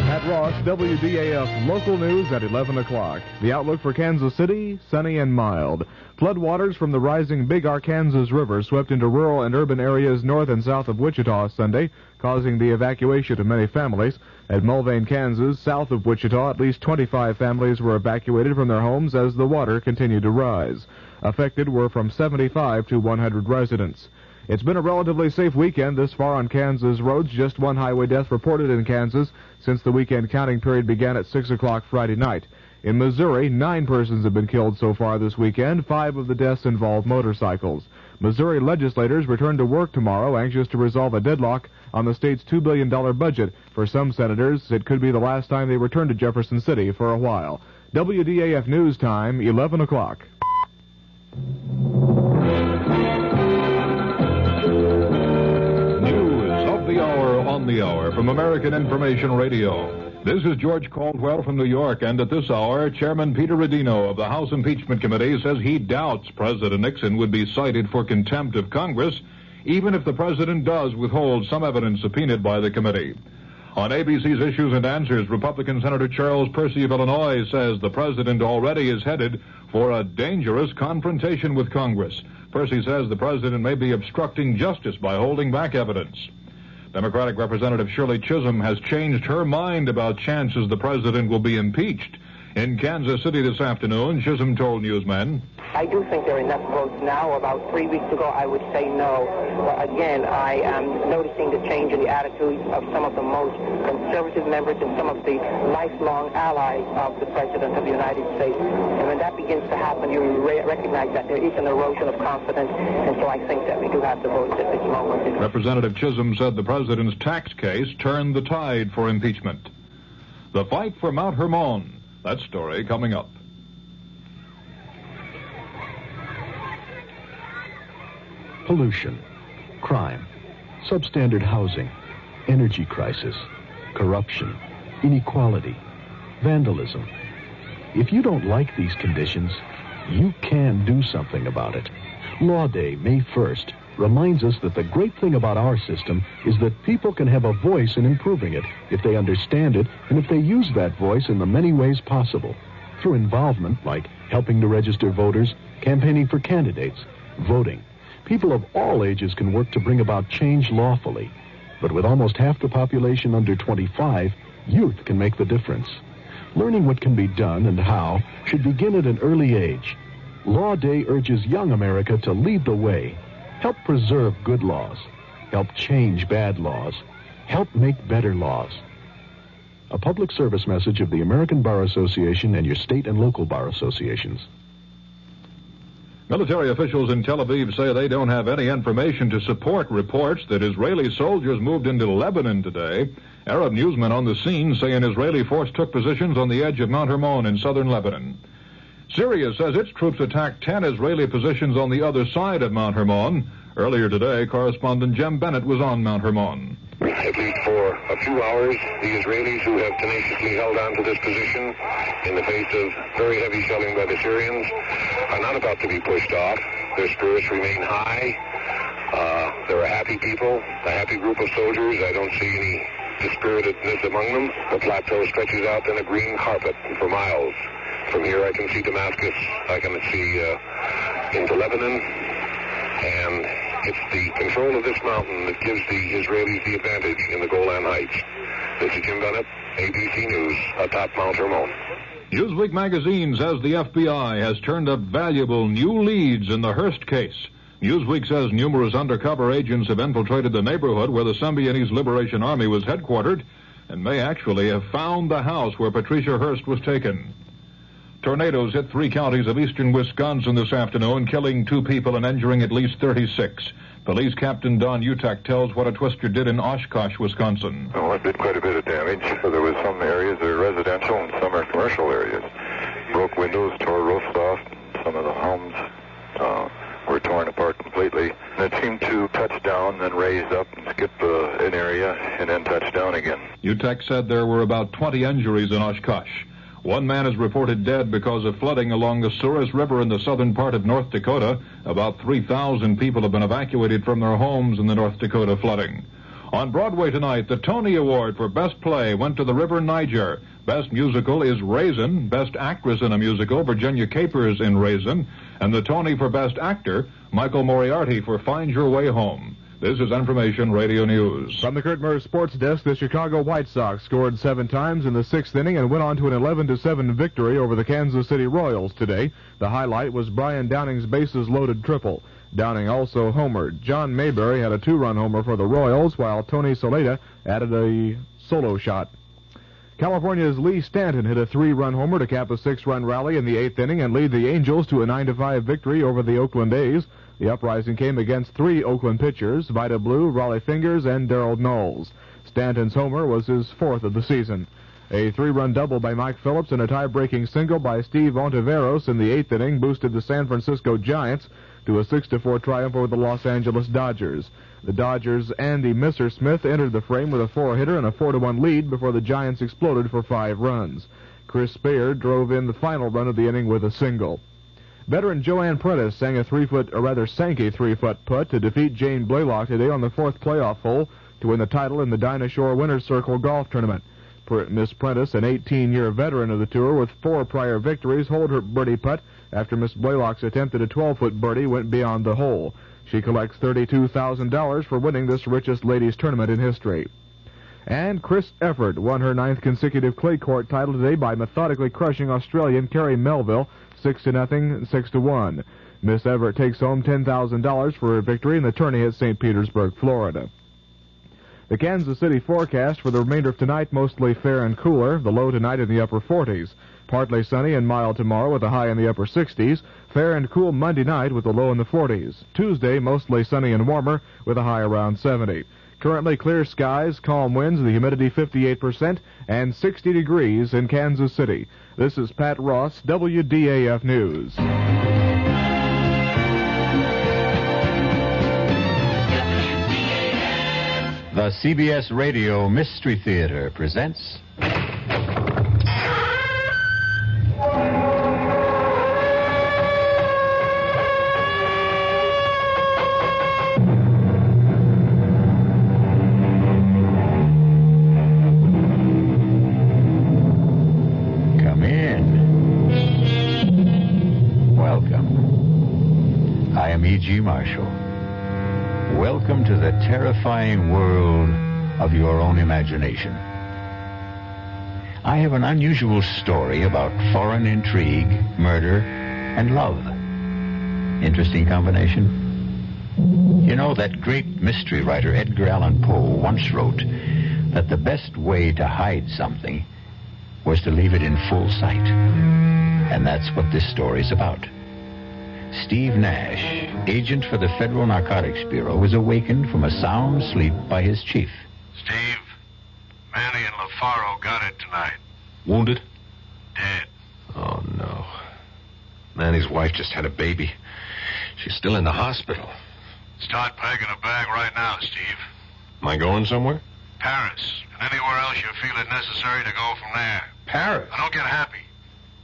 At Ross, WDAF local news at 11 o'clock. The outlook for Kansas City, sunny and mild. Floodwaters from the rising Big Arkansas River swept into rural and urban areas north and south of Wichita Sunday, causing the evacuation of many families. At Mulvane, Kansas, south of Wichita, at least 25 families were evacuated from their homes as the water continued to rise. Affected were from 75 to 100 residents. It's been a relatively safe weekend this far on Kansas roads. Just one highway death reported in Kansas since the weekend counting period began at 6 o'clock Friday night. In Missouri, 9 persons have been killed so far this weekend. 5 of the deaths involve motorcycles. Missouri legislators return to work tomorrow, anxious to resolve a deadlock on the state's $2 billion budget. For some senators, it could be the last time they return to Jefferson City for a while. WDAF News Time, 11 o'clock. On the hour from American Information Radio. This is George Caldwell from New York, and at this hour, Chairman Peter Rodino of the House Impeachment Committee says he doubts President Nixon would be cited for contempt of Congress, even if the president does withhold some evidence subpoenaed by the committee. On ABC's Issues and Answers, Republican Senator Charles Percy of Illinois says the president already is headed for a dangerous confrontation with Congress. Percy says the president may be obstructing justice by holding back evidence. Democratic Representative Shirley Chisholm has changed her mind about chances the president will be impeached. In Kansas City this afternoon, Chisholm told newsmen, I do think there are enough votes now. About 3 weeks ago, I would say no. But again, I am noticing the change in the attitudes of some of the most conservative members and some of the lifelong allies of the President of the United States. And when that begins to happen, you recognize that there is an erosion of confidence. And so I think that we do have the votes at this moment. Representative Chisholm said the president's tax case turned the tide for impeachment. The fight for Mount Hermon. That story coming up. Pollution, crime, substandard housing, energy crisis, corruption, inequality, vandalism. If you don't like these conditions, you can do something about it. Law Day, May 1st, reminds us that the great thing about our system is that people can have a voice in improving it if they understand it and if they use that voice in the many ways possible. Through involvement like helping to register voters, campaigning for candidates, voting. People of all ages can work to bring about change lawfully. But with almost half the population under 25, youth can make the difference. Learning what can be done and how should begin at an early age. Law Day urges young America to lead the way. Help preserve good laws. Help change bad laws. Help make better laws. A public service message of the American Bar Association and your state and local bar associations. Military officials in Tel Aviv say they don't have any information to support reports that Israeli soldiers moved into Lebanon today. Arab newsmen on the scene say an Israeli force took positions on the edge of Mount Hermon in southern Lebanon. Syria says its troops attacked 10 Israeli positions on the other side of Mount Hermon. Earlier today, correspondent Jem Bennett was on Mount Hermon. At least for a few hours, the Israelis who have tenaciously held on to this position in the face of very heavy shelling by the Syrians are not about to be pushed off. Their spirits remain high. They're a happy people, a happy group of soldiers. I don't see any dispiritedness among them. The plateau stretches out in a green carpet for miles. From here I can see Damascus, I can see into Lebanon, and it's the control of this mountain that gives the Israelis the advantage in the Golan Heights. This is Jim Bennett, ABC News, atop Mount Hermon. Newsweek magazine says the FBI has turned up valuable new leads in the Hearst case. Newsweek says numerous undercover agents have infiltrated the neighborhood where the Symbionese Liberation Army was headquartered and may actually have found the house where Patricia Hearst was taken. Tornadoes hit 3 counties of eastern Wisconsin this afternoon, killing 2 people and injuring at least 36. Police Captain Don Utak tells what a twister did in Oshkosh, Wisconsin. Oh, it did quite a bit of damage. There was some areas that are residential and some are commercial areas. Broke windows, tore roofs off. Some of the homes were torn apart completely. And it seemed to touch down, then raise up and skip an area, and then touch down again. Utak said there were about 20 injuries in Oshkosh. One man is reported dead because of flooding along the Souris River in the southern part of North Dakota. About 3,000 people have been evacuated from their homes in the North Dakota flooding. On Broadway tonight, the Tony Award for Best Play went to The River Niger. Best Musical is Raisin. Best Actress in a Musical, Virginia Capers in Raisin. And the Tony for Best Actor, Michael Moriarty for Find Your Way Home. This is Information Radio News. From the Kurt Murr Sports Desk, the Chicago White Sox scored 7 times in the 6th inning and went on to an 11-7 victory over the Kansas City Royals today. The highlight was Brian Downing's bases-loaded triple. Downing also homered. John Mayberry had a 2-run homer for the Royals, while Tony Soleta added a solo shot. California's Lee Stanton hit a 3-run homer to cap a 6-run rally in the 8th inning and lead the Angels to a 9-5 victory over the Oakland A's. The uprising came against 3 Oakland pitchers, Vida Blue, Raleigh Fingers, and Darryl Knowles. Stanton's homer was his 4th of the season. A 3-run double by Mike Phillips and a tie-breaking single by Steve Ontiveros in the 8th inning boosted the San Francisco Giants to a 6-4 triumph over the Los Angeles Dodgers. The Dodgers' Andy Mr. Smith entered the frame with a 4-hitter and a 4-1 lead before the Giants exploded for 5 runs. Chris Speyer drove in the final run of the inning with a single. Veteran Joanne Prentice sank a 3-foot putt to defeat Jane Blaylock today on the 4th playoff hole to win the title in the Dinah Shore Winner's Circle golf tournament. Miss Prentice, an 18-year veteran of the tour with 4 prior victories, holed her birdie putt after Miss Blaylock's attempt at a 12-foot birdie went beyond the hole. She collects $32,000 for winning this richest ladies tournament in history. And Chris Efford won her 9th consecutive clay court title today by methodically crushing Australian Kerry Melville 6-0, 6-1. Miss Everett takes home $10,000 for her victory in the tourney at St. Petersburg, Florida. The Kansas City forecast for the remainder of tonight, mostly fair and cooler. The low tonight in the upper 40s. Partly sunny and mild tomorrow with a high in the upper 60s. Fair and cool Monday night with a low in the 40s. Tuesday, mostly sunny and warmer with a high around 70. Currently clear skies, calm winds, the humidity 58%, and 60 degrees in Kansas City. This is Pat Ross, WDAF News. The CBS Radio Mystery Theater presents... Come in. Welcome. I am E.G. Marshall. Welcome to the terrifying world of your own imagination. I have an unusual story about foreign intrigue, murder, and love. Interesting combination? You know, that great mystery writer Edgar Allan Poe once wrote that the best way to hide something was to leave it in full sight. And that's what this story's about. Steve Nash, agent for the Federal Narcotics Bureau, was awakened from a sound sleep by his chief. Steve, Manny and LaFaro got it tonight. Wounded? Dead. Oh, no. Manny's wife just had a baby. She's still in the hospital. Start packing a bag right now, Steve. Am I going somewhere? Paris, and anywhere else you feel it necessary to go from there. Paris? Now, don't get happy.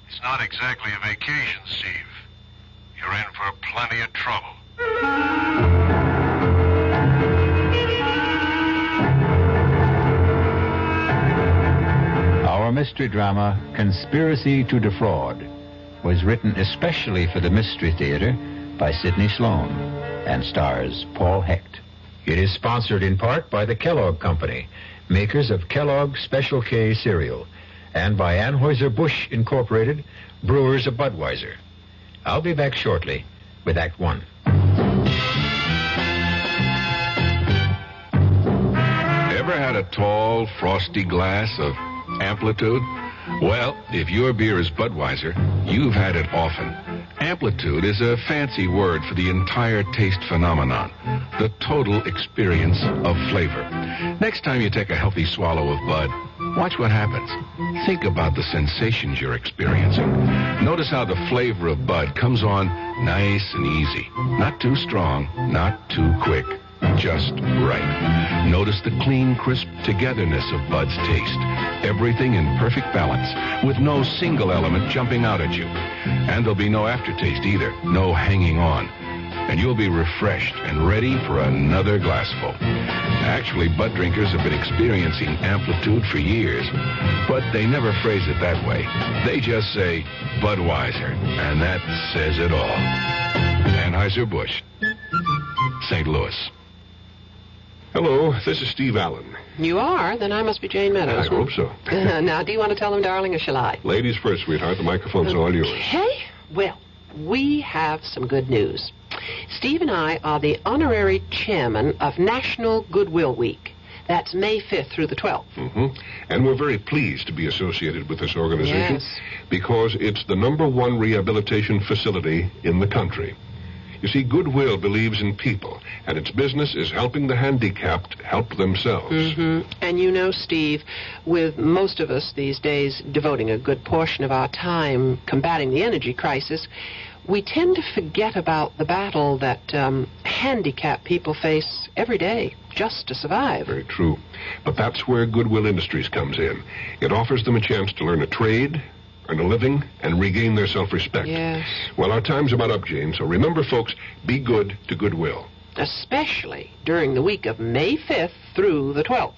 It's not exactly a vacation, Steve. You're in for plenty of trouble. Our mystery drama, Conspiracy to Defraud, was written especially for the Mystery Theater by Sidney Sloan and stars Paul Hecht. It is sponsored in part by the Kellogg Company, makers of Kellogg Special K cereal, and by Anheuser-Busch Incorporated, brewers of Budweiser. I'll be back shortly with Act One. Ever had a tall, frosty glass of Amplitude? Well, if your beer is Budweiser, you've had it often. Amplitude is a fancy word for the entire taste phenomenon, the total experience of flavor. Next time you take a healthy swallow of Bud, watch what happens. Think about the sensations you're experiencing. Notice how the flavor of Bud comes on nice and easy. Not too strong, not too quick. Just right. Notice the clean, crisp togetherness of Bud's taste. Everything in perfect balance, with no single element jumping out at you. And there'll be no aftertaste either. No hanging on. and you'll be refreshed and ready for another glassful. Actually, bud drinkers have been experiencing amplitude for years, but they never phrase it that way. They just say Budweiser, and that says it all. Anheuser-Busch, St. Louis. Hello, this is Steve Allen. You are? Then I must be Jane Meadows. I hope so. Now, do you want to tell them, darling, or shall I? Ladies first, sweetheart. The microphone's all yours. Okay. Well, we have some good news. Steve and I are the honorary chairman of National Goodwill Week. That's May 5th through the 12th. Mm-hmm. And we're very pleased to be associated with this organization. Yes. Because it's the #1 rehabilitation facility in the country. You see, Goodwill believes in people, and its business is helping the handicapped help themselves. Mm-hmm. And you know, Steve, with most of us these days devoting a good portion of our time combating the energy crisis, we tend to forget about the battle that handicapped people face every day just to survive. Very true. But that's where Goodwill Industries comes in. It offers them a chance to learn a trade, earn a living, and regain their self-respect. Yes. Well, our time's about up, Jane, so remember, folks, be good to Goodwill. Especially during the week of May 5th through the 12th.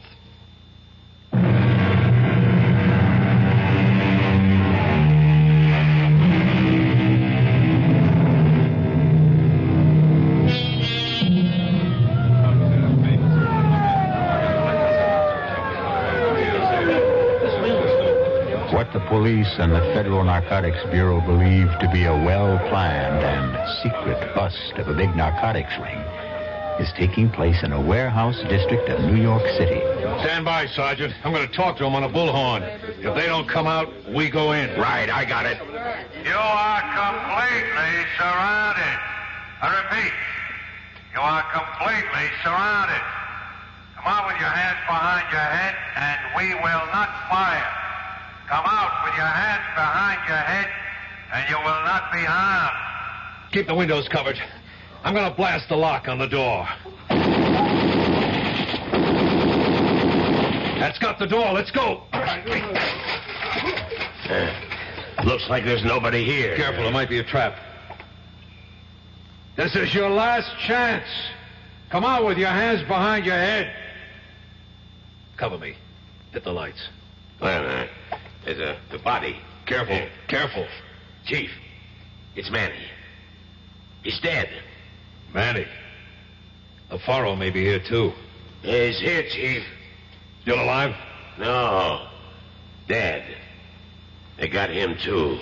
The police and the Federal Narcotics Bureau believe to be a well-planned and secret bust of a big narcotics ring is taking place in a warehouse district of New York City. Stand by, Sergeant. I'm going to talk to them on a bullhorn. If they don't come out, we go in. Right, I got it. You are completely surrounded. I repeat, you are completely surrounded. Come out with your hands behind your head, and we will not fire. Come out with your hands behind your head, and you will not be harmed. Keep the windows covered. I'm going to blast the lock on the door. That's got the door. Let's go. Looks like there's nobody here. Careful, it might be a trap. This is your last chance. Come out with your hands behind your head. Cover me. Hit the lights. Wait a minute. There's the body. Careful, careful. Chief, it's Manny. He's dead. Manny. LaFaro may be here, too. He's here, Chief. Still alive? No. Dead. They got him, too.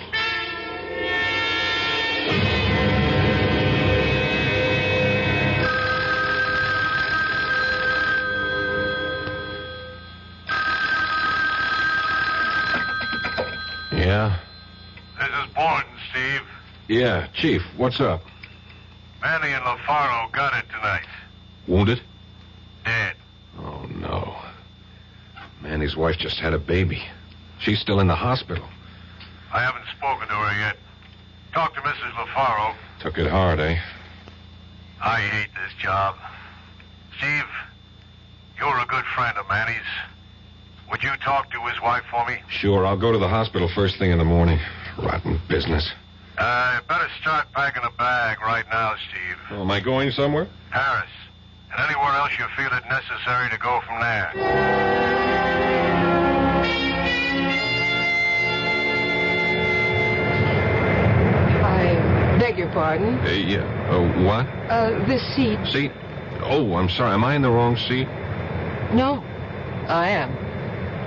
Yeah? This is Borden, Steve. Yeah, Chief, what's up? Manny and LaFaro got it tonight. Wounded? Dead. Oh, no. Manny's wife just had a baby. She's still in the hospital. I haven't spoken to her yet. Talk to Mrs. LaFaro. Took it hard, eh? I hate this job. Steve, you're a good friend of Manny's. Would you talk to his wife for me? Sure, I'll go to the hospital first thing in the morning. Rotten business. Better start packing a bag right now, Steve. Oh, am I going somewhere? Paris. And anywhere else you feel it necessary to go from there. I beg your pardon? Yeah. What? This seat. Seat? Oh, I'm sorry. Am I in the wrong seat? No, I am.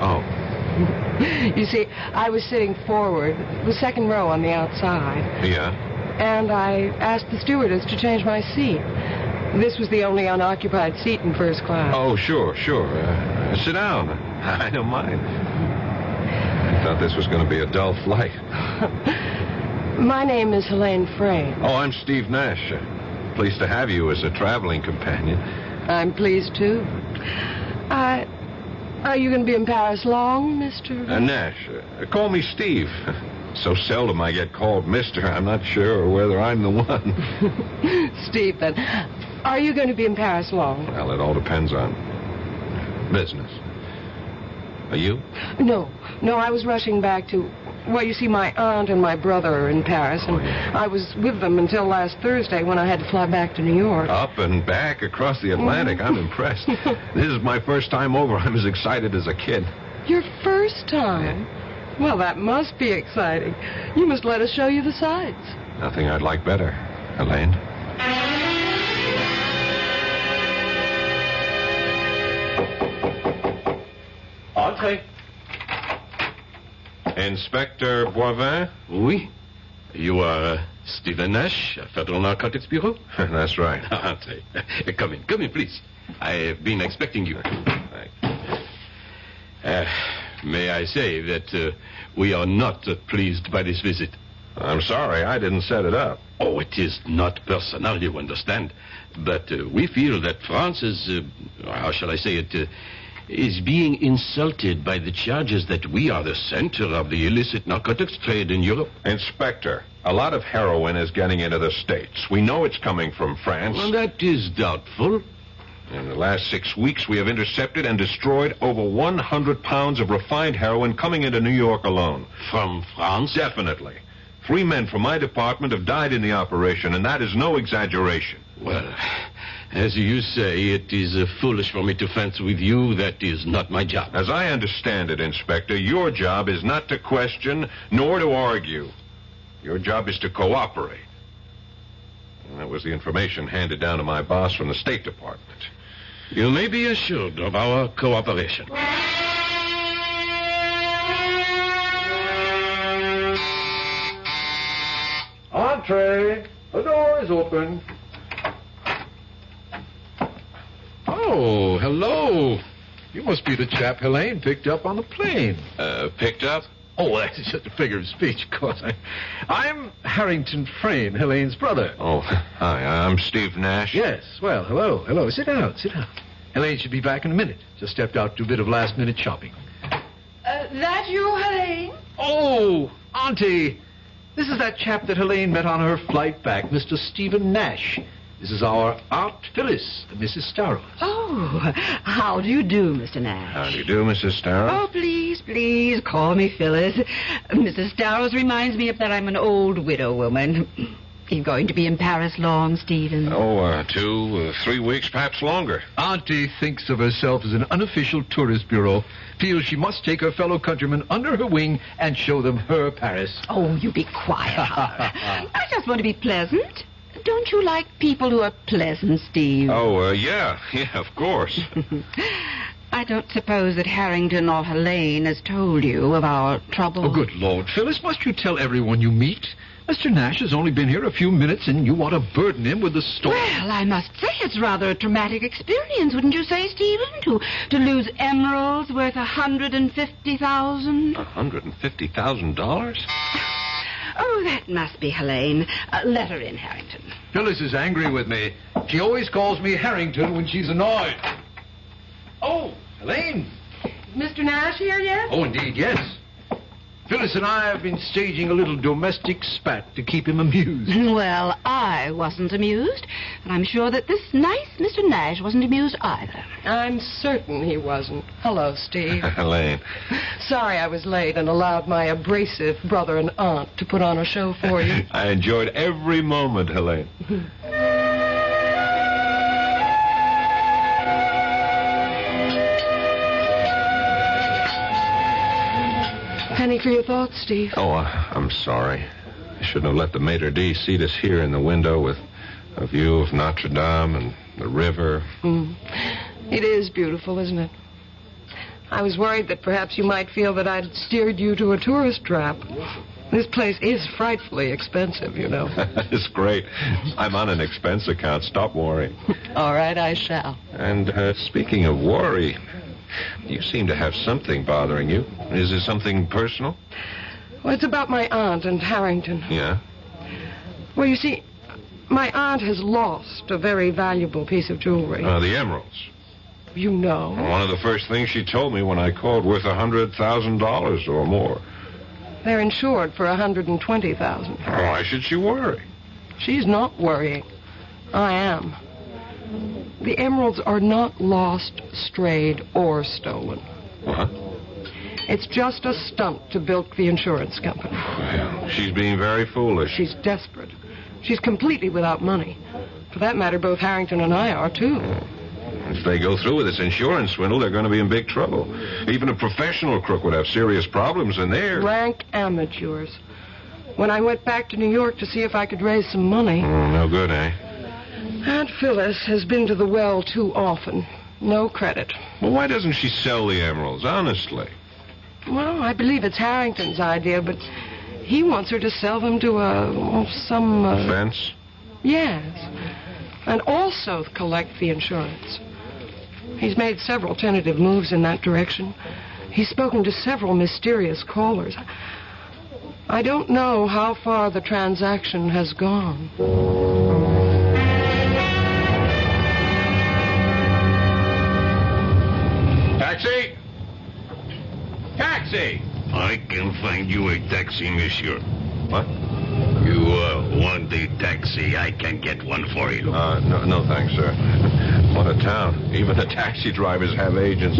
Oh. You see, I was sitting forward, the second row on the outside. Yeah? And I asked the stewardess to change my seat. This was the only unoccupied seat in first class. Oh, sure. Sit down. I don't mind. I thought this was going to be a dull flight. My name is Helene Frey. Oh, I'm Steve Nash. Pleased to have you as a traveling companion. I'm pleased, too. Are you going to be in Paris long, Mr.? Nash. Call me Steve. So seldom I get called Mr. I'm not sure whether I'm the one. Steve, then. Are you going to be in Paris long? Well, it all depends on business. Are you? No, I was rushing back to Well, you see, my aunt and my brother are in Paris, and I was with them until last Thursday when I had to fly back to New York. Up and back across the Atlantic. I'm impressed. This is my first time over. I'm as excited as a kid. Your first time? Well, that must be exciting. You must let us show you the sights. Nothing I'd like better, Helene. Entrez. Inspector Boivin? Oui. You are Stephen Nash, Federal Narcotics Bureau? That's right. Entrez. Come in, please. I've been expecting you. May I say that we are not pleased by this visit. I'm sorry, I didn't set it up. Oh, it is not personal, you understand. But we feel that France is, how shall I say it, is being insulted by the charges that we are the center of the illicit narcotics trade in Europe. Inspector, a lot of heroin is getting into the States. We know it's coming from France. Well, that is doubtful. In the last 6 weeks, we have intercepted and destroyed over 100 pounds of refined heroin coming into New York alone. From France? Definitely. 3 men from my department have died in the operation, and that is no exaggeration. Well, as you say, it is foolish for me to fence with you. That is not my job. As I understand it, Inspector, your job is not to question nor to argue. Your job is to cooperate. And that was the information handed down to my boss from the State Department. You may be assured of our cooperation. Entree. The door is open. Oh, hello. You must be the chap Helene picked up on the plane. Picked up? Oh, that's just a figure of speech, of course. I'm Harrington Frayne, Helene's brother. Oh, hi, I'm Steve Nash. Yes, well, hello. Sit down. Helene should be back in a minute. Just stepped out to do a bit of last-minute shopping. That you, Helene? Oh, Auntie. This is that chap that Helene met on her flight back, Mr. Stephen Nash. This is our Aunt Phyllis, Mrs. Starrow. Oh, how do you do, Mr. Nash? How do you do, Mrs. Starrow? Oh, please, call me Phyllis. Mrs. Starrows reminds me of that I'm an old widow woman. You're going to be in Paris long, Stephen? 2, 3 weeks, perhaps longer. Auntie thinks of herself as an unofficial tourist bureau, feels she must take her fellow countrymen under her wing and show them her Paris. Oh, you be quiet, Howard. I just want to be pleasant. Don't you like people who are pleasant, Steve? Oh, yeah, of course. I don't suppose that Harrington or Helene has told you of our trouble. Oh, good Lord, Phyllis, must you tell everyone you meet? Mr. Nash has only been here a few minutes, and you want to burden him with the story. Well, I must say it's rather a traumatic experience, wouldn't you say, Stephen? To lose emeralds worth $150,000. $150,000? Oh, that must be Helene. Let her in, Harrington. Phyllis is angry with me. She always calls me Harrington when she's annoyed. Oh, Helene. Mr. Nash here yet? Oh, indeed, yes. Phyllis and I have been staging a little domestic spat to keep him amused. Well, I wasn't amused, and I'm sure that this nice Mr. Nash wasn't amused either. I'm certain he wasn't. Hello, Steve. Helene. Sorry I was late and allowed my abrasive brother and aunt to put on a show for you. I enjoyed every moment, Helene. Penny for your thoughts, Steve. Oh, I'm sorry. I shouldn't have let the maitre d' seat us here in the window with a view of Notre Dame and the river. It is beautiful, isn't it? I was worried that perhaps you might feel that I'd steered you to a tourist trap. This place is frightfully expensive, you know. It's great. I'm on an expense account. Stop worrying. All right, I shall. And speaking of worry, you seem to have something bothering you. Is it something personal? Well, it's about my aunt and Harrington. Yeah? Well, you see, my aunt has lost a very valuable piece of jewelry. The emeralds. You know. One of the first things she told me when I called, worth $100,000 or more. They're insured for $120,000. Why should she worry? She's not worrying. I am. The emeralds are not lost, strayed, or stolen. What? It's just a stunt to bilk the insurance company. Well, she's being very foolish. She's desperate. She's completely without money. For that matter, both Harrington and I are, too. If they go through with this insurance swindle, they're going to be in big trouble. Even a professional crook would have serious problems, and they're... Rank amateurs. When I went back to New York to see if I could raise some money... no good, eh? Aunt Phyllis has been to the well too often. No credit. Well, why doesn't she sell the emeralds, honestly? Well, I believe it's Harrington's idea, but he wants her to sell them to some... Fence? Yes. And also collect the insurance. He's made several tentative moves in that direction. He's spoken to several mysterious callers. I don't know how far the transaction has gone. Taxi! Taxi! I can find you a taxi, monsieur. What? You want a taxi? I can get one for you. No thanks, sir. What a town. Even the taxi drivers have agents.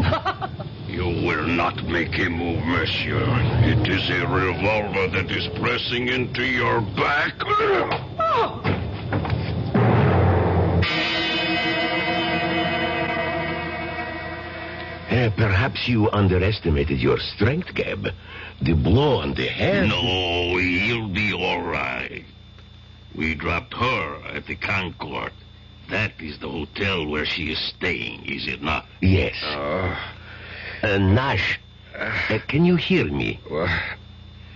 You will not make a move, monsieur. It is a revolver that is pressing into your back. Oh! Perhaps you underestimated your strength, Gab. The blow on the head... No, he'll be all right. We dropped her at the Concord. That is the hotel where she is staying, is it not? Yes. Nash, can you hear me?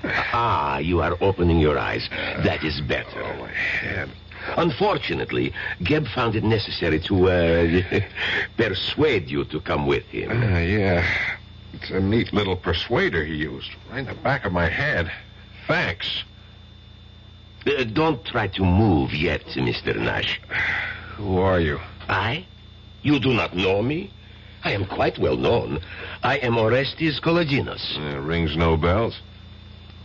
You are opening your eyes. That is better. Oh, my head. Unfortunately, Geb found it necessary to persuade you to come with him. Yeah. It's a neat little persuader he used. Right in the back of my head. Thanks. Don't try to move yet, Mr. Nash. Who are you? I? You do not know me? I am quite well known. I am Orestes Kolodinos. Rings no bells.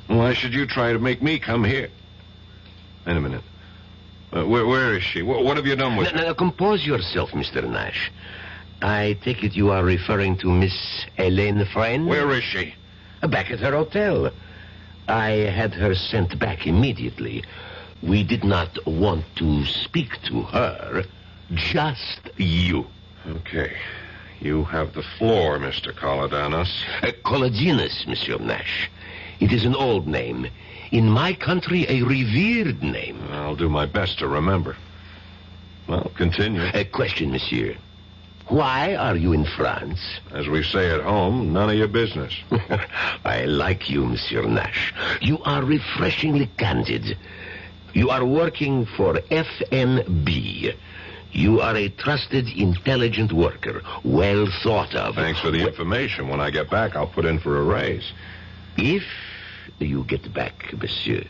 Why should you try to make me come here? Wait a minute. Where is she? What have you done with her? Now, compose yourself, Mr. Nash. I take it you are referring to Miss Helene Friend? Where is she? Back at her hotel. I had her sent back immediately. We did not want to speak to her, just you. Okay. You have the floor, Mr. Kolodinos. Kolodinos, Monsieur Nash. It is an old name. In my country, a revered name. I'll do my best to remember. Well, continue. A question, monsieur. Why are you in France? As we say at home, none of your business. I like you, Monsieur Nash. You are refreshingly candid. You are working for FNB. You are a trusted, intelligent worker, well thought of. Thanks for the information. When I get back, I'll put in for a raise. If you get back, monsieur.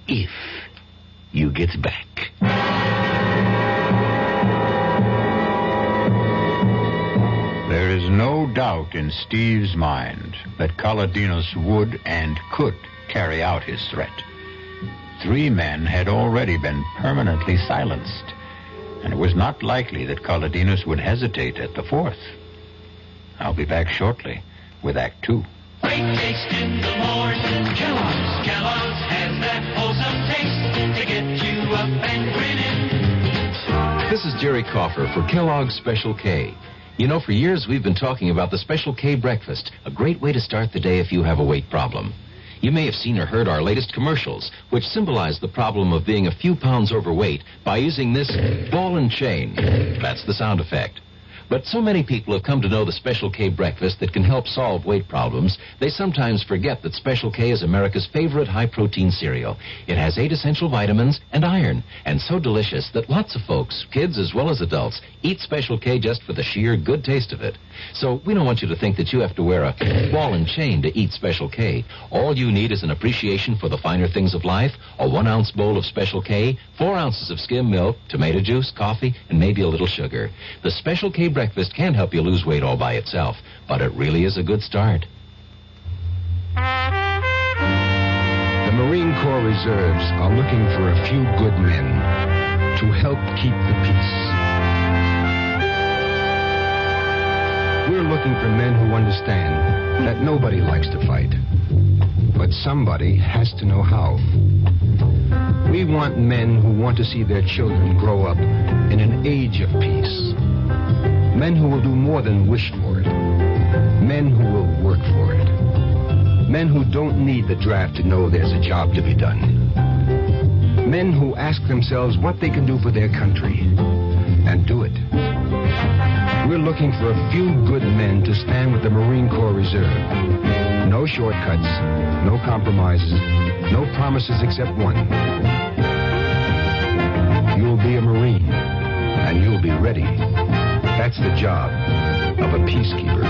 If you get back. There is no doubt in Steve's mind that Kolodinos would and could carry out his threat. 3 men had already been permanently silenced, and it was not likely that Kolodinos would hesitate at the 4th. I'll be back shortly with Act 2. Great taste in the morning. Kellogg's has that wholesome taste to get you up and grinning. This is Jerry Coffer for Kellogg's Special K. You know, for years we've been talking about the Special K breakfast, a great way to start the day if you have a weight problem. You may have seen or heard our latest commercials, which symbolize the problem of being a few pounds overweight by using this ball and chain. That's the sound effect. But so many people have come to know the Special K breakfast that can help solve weight problems, they sometimes forget that Special K is America's favorite high-protein cereal. It has 8 essential vitamins and iron, and so delicious that lots of folks, kids as well as adults, eat Special K just for the sheer good taste of it. So we don't want you to think that you have to wear a ball and chain to eat Special K. All you need is an appreciation for the finer things of life, a 1-ounce bowl of Special K, 4 ounces of skim milk, tomato juice, coffee, and maybe a little sugar. The Special K breakfast can help you lose weight all by itself, but it really is a good start. The Marine Corps Reserves are looking for a few good men to help keep the peace. We're looking for men who understand that nobody likes to fight, but somebody has to know how. We want men who want to see their children grow up in an age of peace. Men who will do more than wish for it. Men who will work for it. Men who don't need the draft to know there's a job to be done. Men who ask themselves what they can do for their country and do it. We're looking for a few good men to stand with the Marine Corps Reserve. No shortcuts, no compromises, no promises except one. You'll be a Marine, and you'll be ready. That's the job of a peacekeeper.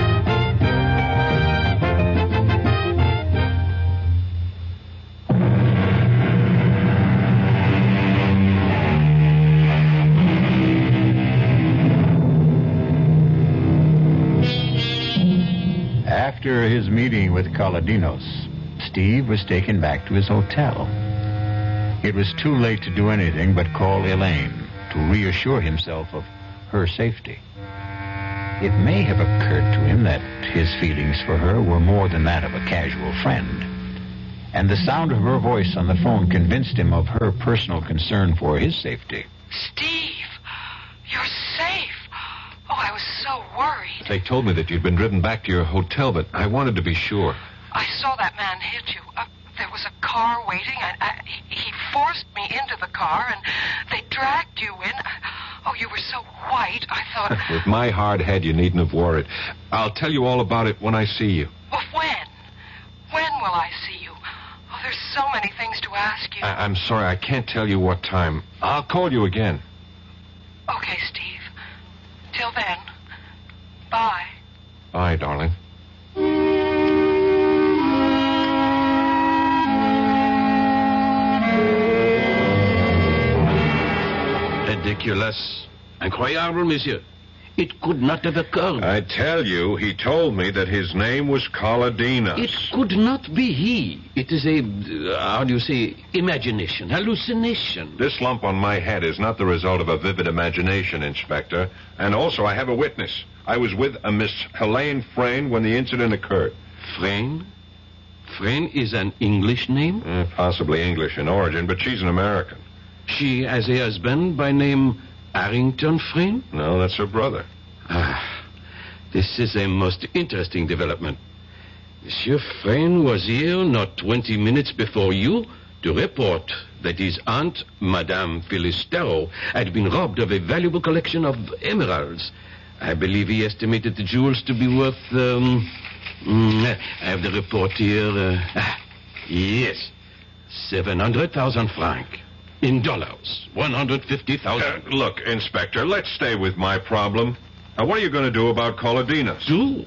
After his meeting with Kaladinos, Steve was taken back to his hotel. It was too late to do anything but call Elaine to reassure himself of her safety. It may have occurred to him that his feelings for her were more than that of a casual friend, and the sound of her voice on the phone convinced him of her personal concern for his safety. Steve, you're safe. Oh, I was so worried. They told me that you'd been driven back to your hotel, but I wanted to be sure. I saw that man hit you. There was a car waiting. He forced me into the car, and they dragged you in. Oh, you were so white, I thought... With my hard head, you needn't have worried. I'll tell you all about it when I see you. Well, when? When will I see you? Oh, there's so many things to ask you. I'm sorry, I can't tell you what time. I'll call you again. Okay, Steve. Till then, bye. Bye, darling. Ridiculous. Incroyable, monsieur. It could not have occurred. I tell you, he told me that his name was Kaladinos. It could not be he. It is a, how do you say, imagination, hallucination. This lump on my head is not the result of a vivid imagination, Inspector. And also, I have a witness. I was with a Miss Helene Frayne when the incident occurred. Frayne? Frayne is an English name? Possibly English in origin, but she's an American. She has a husband by name Harrington Frayne? No, that's her brother. This is a most interesting development. Monsieur Frayne was here not 20 minutes before you to report that his aunt, Madame Phyllis Darrow, had been robbed of a valuable collection of emeralds. I believe he estimated the jewels to be worth, I have the report here. Yes, 700,000 francs. In dollars, 150,000. Look, Inspector, let's stay with my problem. Now, what are you going to do about Kaladinos? Do?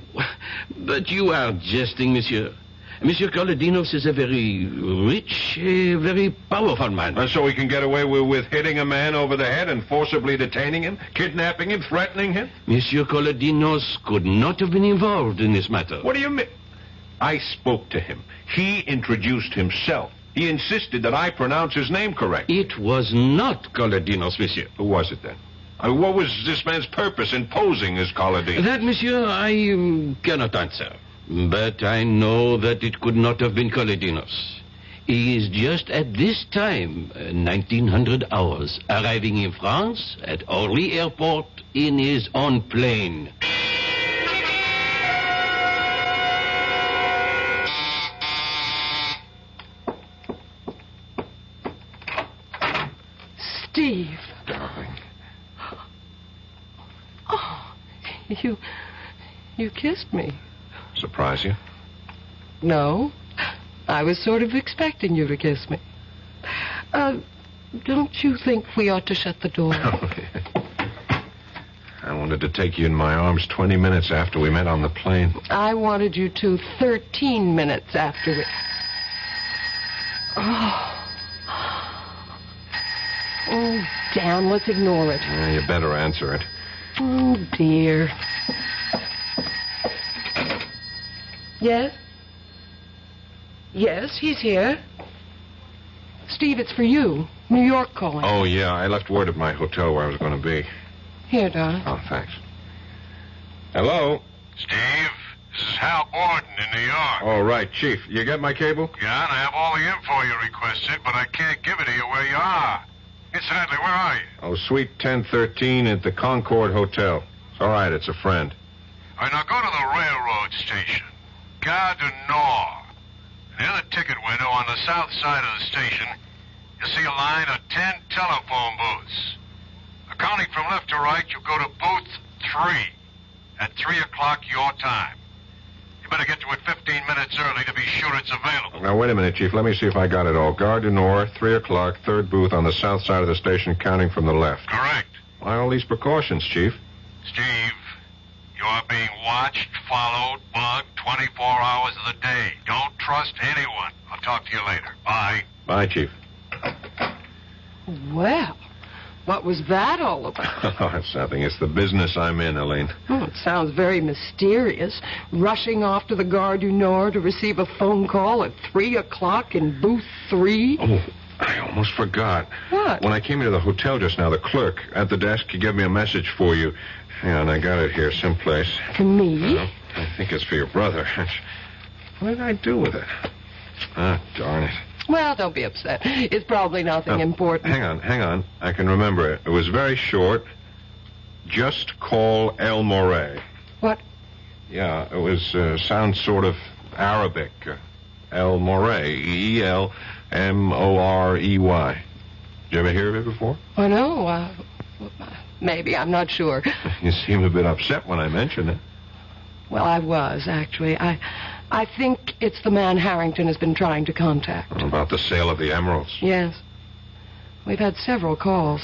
But you are jesting, monsieur. Monsieur Kaladinos is a very rich, very powerful man. And so he can get away with hitting a man over the head and forcibly detaining him, kidnapping him, threatening him? Monsieur Kaladinos could not have been involved in this matter. What do you mean? I spoke to him. He introduced himself. He insisted that I pronounce his name correct. It was not Kaladinos, monsieur. Who was it then? What was this man's purpose in posing as Kaladinos? That, monsieur, I cannot answer. But I know that it could not have been Kaladinos. He is just at this time, 1900 hours, arriving in France at Orly Airport in his own plane. Steve. Darling. Oh, you kissed me. Surprise you? No. I was sort of expecting you to kiss me. Don't you think we ought to shut the door? I wanted to take you in my arms 20 minutes after we met on the plane. I wanted you to 13 minutes after we... Oh, damn, let's ignore it. You better answer it. Oh, dear. Yes? Yes, he's here. Steve, it's for you. New York calling. Oh, yeah, I left word at my hotel where I was going to be. Here, darling. Oh, thanks. Hello? Steve, this is Hal Borden in New York. Oh, right, Chief. You get my cable? Yeah, and I have all the info you requested, but I can't give it to you where you are. Incidentally, where are you? Oh, Suite 1013 at the Concord Hotel. It's all right, it's a friend. All right, now go to the railroad station, Gare du Nord. Near the ticket window on the south side of the station, you'll see a line of 10 telephone booths. Counting from left to right, you go to booth 3 at 3 o'clock your time. You better get to it 15 minutes early to be sure it's available. Now, wait a minute, Chief. Let me see if I got it all. Gare du Nord, 3 o'clock, third booth on the south side of the station, counting from the left. Correct. Why all these precautions, Chief? Steve, you are being watched, followed, bugged 24 hours of the day. Don't trust anyone. I'll talk to you later. Bye. Bye, Chief. Well, what was that all about? Oh, it's nothing. It's the business I'm in, Elaine. Oh, it sounds very mysterious. Rushing off to the Gare du Nord to receive a phone call at 3 o'clock in booth 3. Oh, I almost forgot. What? When I came into the hotel just now, the clerk at the desk, he gave me a message for you. Hang on, I got it here someplace. For me? I think it's for your brother. What did I do with it? Ah, darn it. Well, don't be upset. It's probably nothing important. Hang on. I can remember it. It was very short. Just call El Morey. What? Yeah, it was, sounds sort of Arabic. El Morey. E-L-M-O-R-E-Y. Did you ever hear of it before? Oh, no. Maybe. I'm not sure. You seemed a bit upset when I mentioned it. Well, I was, actually. I think it's the man Harrington has been trying to contact. About the sale of the emeralds? Yes. We've had several calls.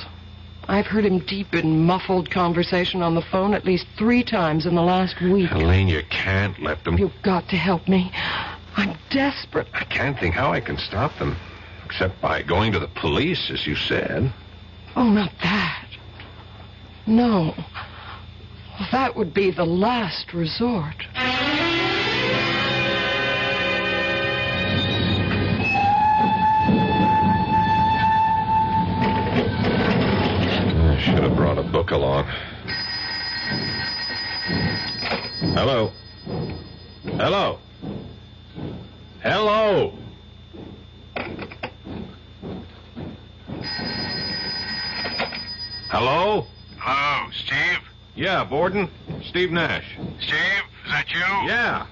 I've heard him deep in muffled conversation on the phone at least 3 times in the last week. Elaine, you can't let them... You've got to help me. I'm desperate. I can't think how I can stop them. Except by going to the police, as you said. Oh, not that. No. Well, that would be the last resort. I should have brought a book along. Hello? Hello? Hello? Hello? Hello, Steve? Yeah, Borden. Steve Nash. Steve, is that you? Yeah.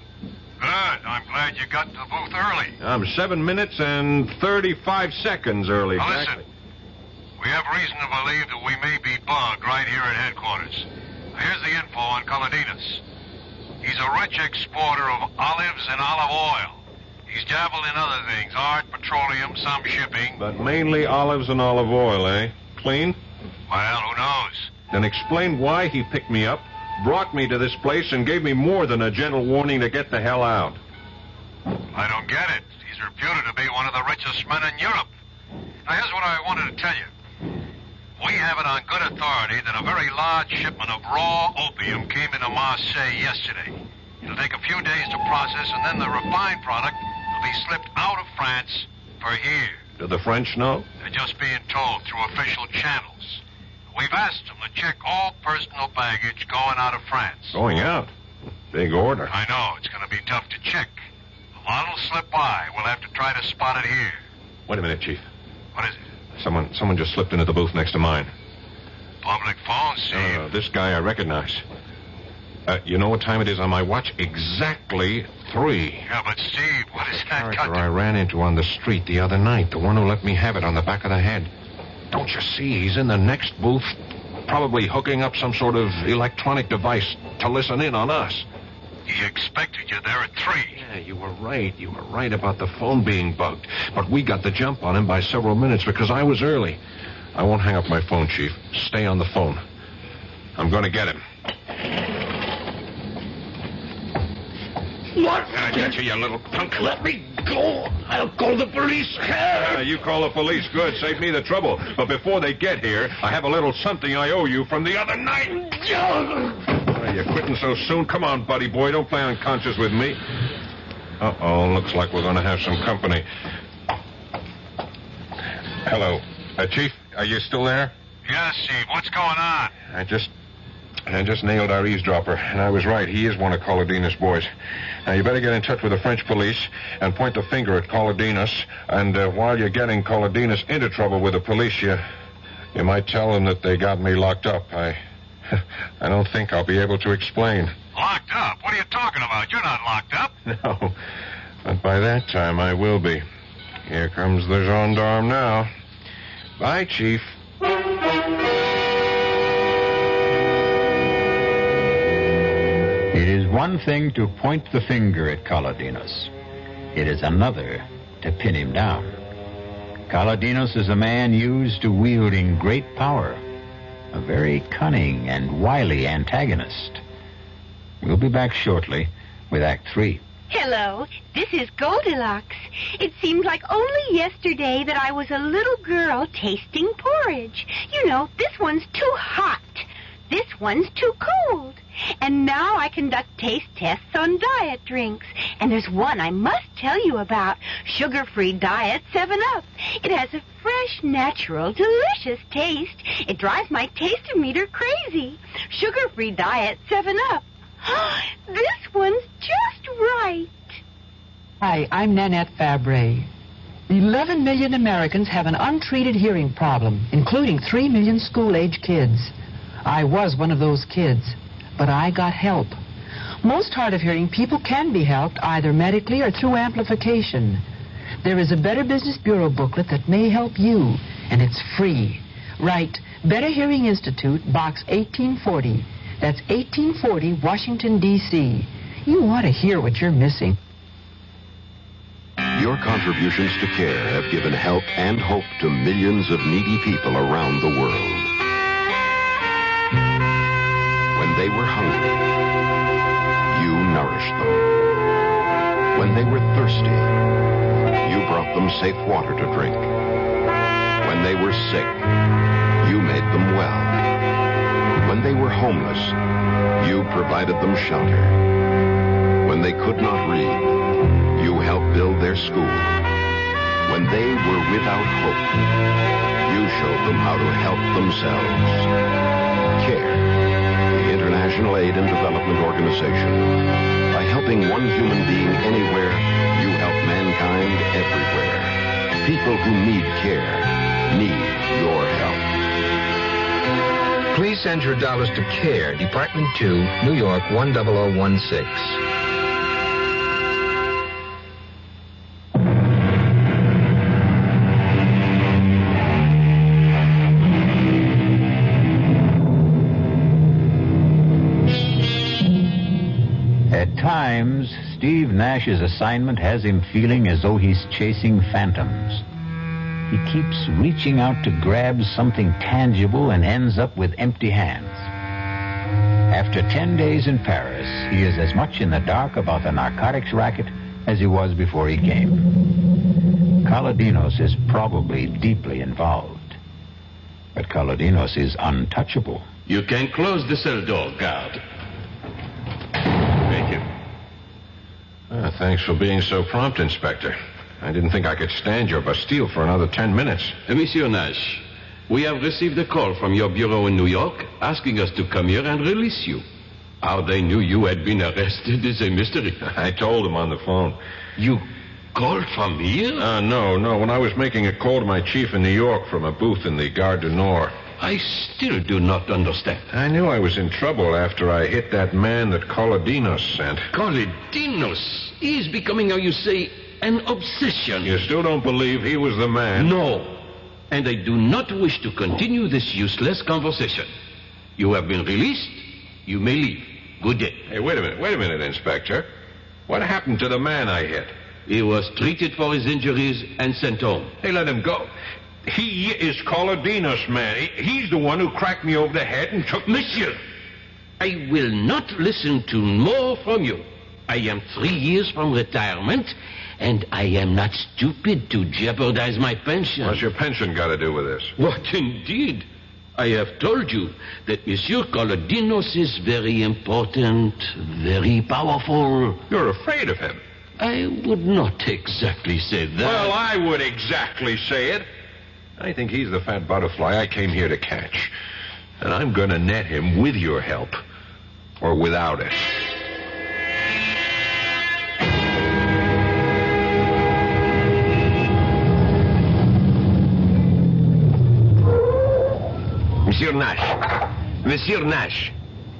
Good. I'm glad you got to the booth early. I'm 7 minutes and 35 seconds early. Now, Exactly. listen. We have reason to believe that we may be bugged right here at headquarters. Now, here's the info on Colodinas. He's a rich exporter of olives and olive oil. He's dabbled in other things, art, petroleum, some shipping. But mainly olives and olive oil, eh? Clean? Well, who knows? Then explain why he picked me up, brought me to this place, and gave me more than a gentle warning to get the hell out. I don't get it. He's reputed to be one of the richest men in Europe. Now, here's what I wanted to tell you. We have it on good authority that a very large shipment of raw opium came into Marseille yesterday. It'll take a few days to process, and then the refined product will be slipped out of France for here. Do the French know? They're just being told through official channels. We've asked them to check all personal baggage going out of France. Going out? Big order. I know. It's going to be tough to check. A lot will slip by. We'll have to try to spot it here. Wait a minute, Chief. What is it? Someone just slipped into the booth next to mine. Public phone, Steve. This guy I recognize. You know what time it is on my watch? Exactly 3. Yeah, but Steve, what is that got Character to... I ran into on the street the other night. The one who let me have it on the back of the head. Don't you see? He's in the next booth, probably hooking up some sort of electronic device to listen in on us. He expected you there at 3. Yeah, you were right. You were right about the phone being bugged. But we got the jump on him by several minutes because I was early. I won't hang up my phone, Chief. Stay on the phone. I'm going to get him. What? I got you, you little punk. Let me go. I'll call the police. You call the police. Good. Save me the trouble. But before they get here, I have a little something I owe you from the other night. You're quitting so soon? Come on, buddy boy. Don't play unconscious with me. Uh-oh. Looks like we're going to have some company. Hello. Chief, are you still there? Yes, Steve. What's going on? I just I just nailed our eavesdropper, and I was right. He is one of Colodina's boys. Now, you better get in touch with the French police and point the finger at Colodinas. And while you're getting Colodinas into trouble with the police, you might tell them that they got me locked up. I don't think I'll be able to explain. Locked up? What are you talking about? You're not locked up. No, but by that time I will be. Here comes the gendarme now. Bye, Chief. It is one thing to point the finger at Colodinos. It is another to pin him down. Colodinos is a man used to wielding great power, a very cunning and wily antagonist. We'll be back shortly with Act 3. Hello, this is Goldilocks. It seemed like only yesterday that I was a little girl tasting porridge. You know, this one's too hot. This one's too cold. And now I conduct taste tests on diet drinks. And there's one I must tell you about. Sugar-free Diet 7-Up. It has a fresh, natural, delicious taste. It drives my taste-o-meter crazy. Sugar-free Diet 7-Up. This one's just right. Hi, I'm Nanette Fabre. 11 million Americans have an untreated hearing problem, including 3 million school-age kids. I was one of those kids, but I got help. Most hard-of-hearing people can be helped either medically or through amplification. There is a Better Business Bureau booklet that may help you, and it's free. Write Better Hearing Institute, Box 1840. That's 1840, Washington, D.C. You ought to hear what you're missing. Your contributions to care have given help and hope to millions of needy people around the world. When they were hungry, you nourished them. When they were thirsty, you brought them safe water to drink. When they were sick, you made them well. When they were homeless, you provided them shelter. When they could not read, you helped build their school. When they were without hope, you showed them how to help themselves. CARE, the International Aid and Development Organization. By helping one human being anywhere, you help mankind everywhere. People who need care need your help. Please send your dollars to CARE, Department 2, New York 10016. At times, Steve Nash's assignment has him feeling as though he's chasing phantoms. He keeps reaching out to grab something tangible and ends up with empty hands. After 10 days in Paris, he is as much in the dark about the narcotics racket as he was before he came. Colodinos is probably deeply involved. But Colodinos is untouchable. You can close the cell door, guard. Thank you. Thanks for being so prompt, Inspector. I didn't think I could stand your Bastille for another 10 minutes. Monsieur Nash, we have received a call from your bureau in New York asking us to come here and release you. How they knew you had been arrested is a mystery. I told them on the phone. You called from here? No. When I was making a call to my chief in New York from a booth in the Gare du Nord. I still do not understand. I knew I was in trouble after I hit that man that Colodinos sent. Colodinos? He is becoming, how you say, an obsession. You still don't believe he was the man? No. And I do not wish to continue this useless conversation. You have been released. You may leave. Good day. Hey, wait a minute, Inspector. What happened to the man I hit? He was treated for his injuries and sent home. Hey, let him go. He is Colodinos, man. He's the one who cracked me over the head and took... Monsieur, I will not listen to more from you. I am 3 years from retirement, and I am not stupid to jeopardize my pension. What's your pension got to do with this? What, indeed? I have told you that Monsieur Colodinos is very important, very powerful. You're afraid of him. I would not exactly say that. Well, I would exactly say it. I think he's the fat butterfly I came here to catch. And I'm going to net him with your help. Or without it. Monsieur Nash. Monsieur Nash.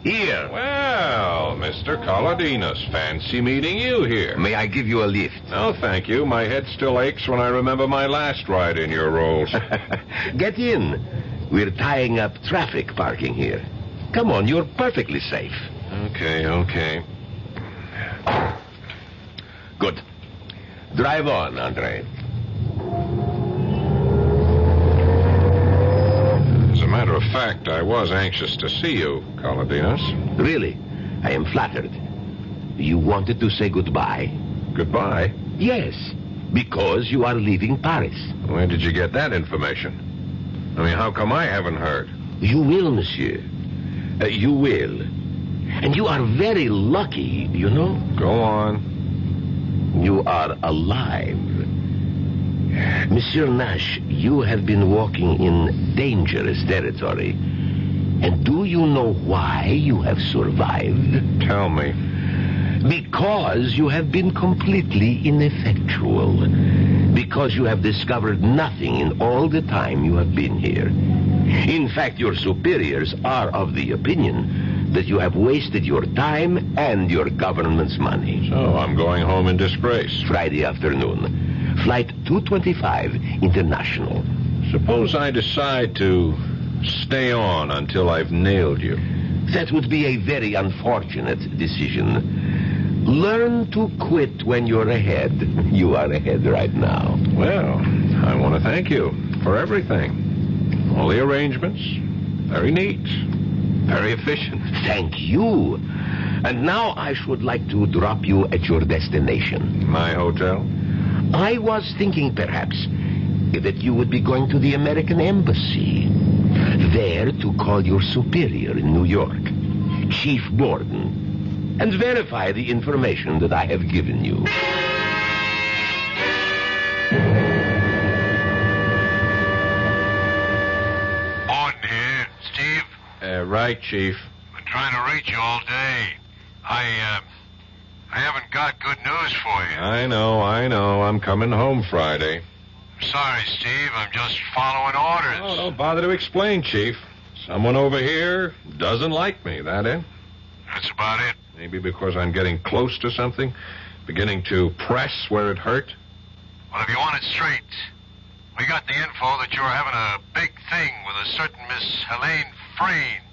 Here. Well, Mr. Colodinos, fancy meeting you here. May I give you a lift? No, thank you. My head still aches when I remember my last ride in your rolls. Get in. We're tying up traffic parking here. Come on, you're perfectly safe. Okay. Good. Drive on, Andre. As a matter of fact, I was anxious to see you, Colodinos. Really? I am flattered. You wanted to say goodbye? Goodbye? Yes, because you are leaving Paris. Where did you get that information? I mean, how come I haven't heard? You will, monsieur. You will. And you are very lucky, you know? Go on. You are alive. Monsieur Nash, you have been walking in dangerous territory. And do you know why you have survived? Tell me. Because you have been completely ineffectual. Because you have discovered nothing in all the time you have been here. In fact, your superiors are of the opinion that you have wasted your time and your government's money. So I'm going home in disgrace. Friday afternoon. Flight 225 International. Suppose I decide to stay on until I've nailed you. That would be a very unfortunate decision. Learn to quit when you're ahead. You are ahead right now. Well, I want to thank you for everything. All the arrangements. Very neat. Very efficient. Thank you. And now I should like to drop you at your destination. My hotel? I was thinking perhaps that you would be going to the American Embassy. There to call your superior in New York, Chief Borden, and verify the information that I have given you. Borden here. Steve? Right, Chief. Been trying to reach you all day. I haven't got good news for you. I know. I'm coming home Friday. Sorry, Steve. I'm just following orders. Oh, don't bother to explain, Chief. Someone over here doesn't like me, that it? That's about it. Maybe because I'm getting close to something, beginning to press where it hurt. Well, if you want it straight, we got the info that you're having a big thing with a certain Miss Helene Frayne,